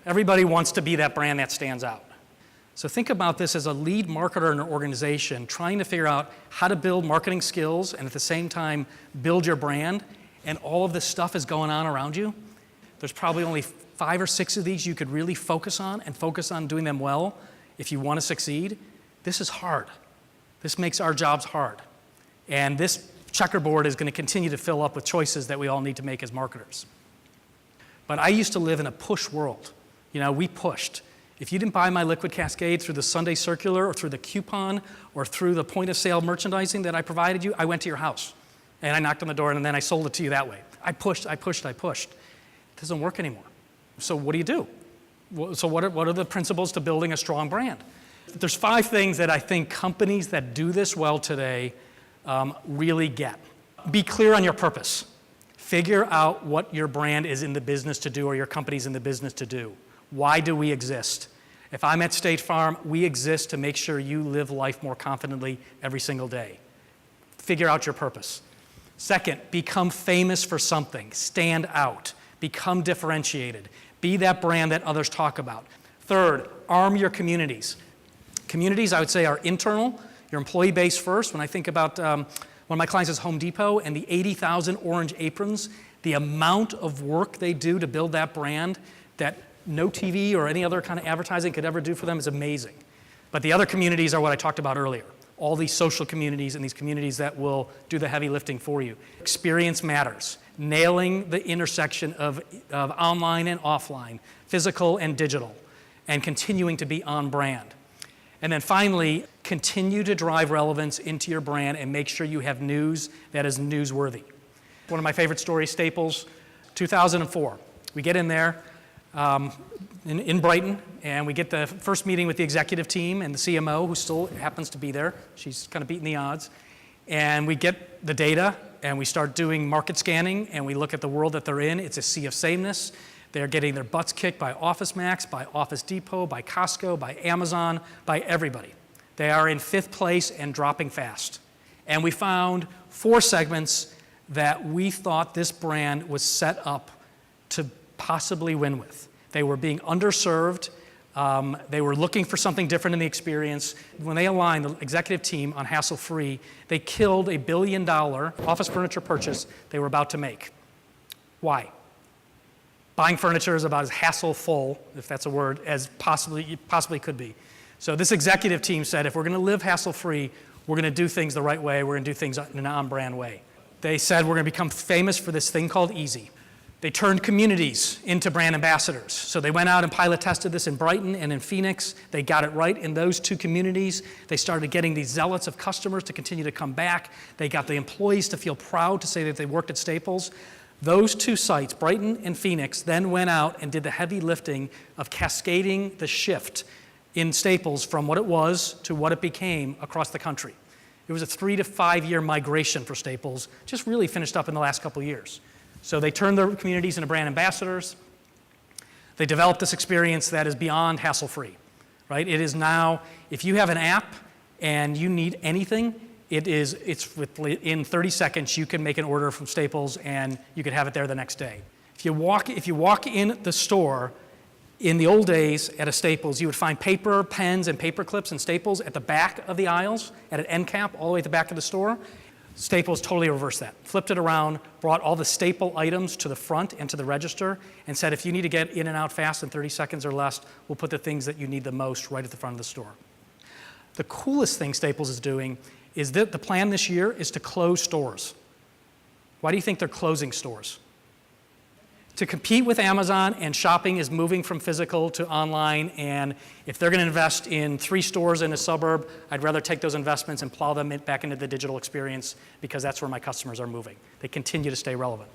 Everybody wants to be that brand that stands out. So think about this as a lead marketer in an organization trying to figure out how to build marketing skills and at the same time build your brand, and all of this stuff is going on around you. There's probably only 5 or 6 of these you could really focus on and focus on doing them well if you want to succeed. This is hard. This makes our jobs hard. And this checkerboard is going to continue to fill up with choices that we all need to make as marketers. But I used to live in a push world. You know, we pushed. If you didn't buy my Liquid Cascade through the Sunday Circular or through the coupon or through the point of sale merchandising that I provided you, I went to your house and I knocked on the door and then I sold it to you that way. I pushed. It doesn't work anymore. So what do you do? So what are the principles to building a strong brand? There's 5 things that I think companies that do this well today really get. Be clear on your purpose. Figure out what your brand is in the business to do or your company's in the business to do. Why do we exist? If I'm at State Farm, we exist to make sure you live life more confidently every single day. Figure out your purpose. Second, become famous for something. Stand out. Become differentiated. Be that brand that others talk about. Third, arm your communities. Communities, I would say, are internal. Your employee base first. When I think about one of my clients is Home Depot and the 80,000 orange aprons, the amount of work they do to build that brand that no TV or any other kind of advertising could ever do for them is amazing. But the other communities are what I talked about earlier. All these social communities and these communities that will do the heavy lifting for you. Experience matters. Nailing the intersection of online and offline, physical and digital, and continuing to be on brand. And then finally, continue to drive relevance into your brand and make sure you have news that is newsworthy. One of my favorite stories, Staples, 2004. We get in there in Brighton, and we get the first meeting with the executive team and the CMO, who still happens to be there. She's kind of beating the odds. And we get the data, and we start doing market scanning, and we look at the world that they're in. It's a sea of sameness. They're getting their butts kicked by OfficeMax, by Office Depot, by Costco, by Amazon, by everybody. They are in 5th place and dropping fast. And we found 4 segments that we thought this brand was set up to possibly win with. They were being underserved. They were looking for something different in the experience. When they aligned the executive team on hassle-free, they killed a $1 billion office furniture purchase they were about to make. Why? Buying furniture is about as hassle-full, if that's a word, as possibly could be. So this executive team said, if we're going to live hassle-free, we're going to do things the right way. We're going to do things in an on-brand way. They said we're going to become famous for this thing called easy. They turned communities into brand ambassadors. So they went out and pilot tested this in Brighton and in Phoenix. They got it right in those 2 communities. They started getting these zealots of customers to continue to come back. They got the employees to feel proud to say that they worked at Staples. Those 2 sites, Brighton and Phoenix, then went out and did the heavy lifting of cascading the shift in Staples from what it was to what it became across the country. It was a 3 to 5 year migration for Staples, just really finished up in the last couple of years. So they turned their communities into brand ambassadors. They developed this experience that is beyond hassle-free, right? It is now, if you have an app and you need anything, in 30 seconds you can make an order from Staples and you could have it there the next day. If you walk in the store, in the old days at a Staples, you would find paper, pens, and paper clips and Staples at the back of the aisles, at an end cap all the way at the back of the store. Staples totally reversed that, flipped it around, brought all the staple items to the front and to the register, and said if you need to get in and out fast in 30 seconds or less, we'll put the things that you need the most right at the front of the store. The coolest thing Staples is doing is that the plan this year is to close stores. Why do you think they're closing stores? To compete with Amazon, and shopping is moving from physical to online, and if they're going to invest in 3 stores in a suburb, I'd rather take those investments and plow them back into the digital experience because that's where my customers are moving. They continue to stay relevant.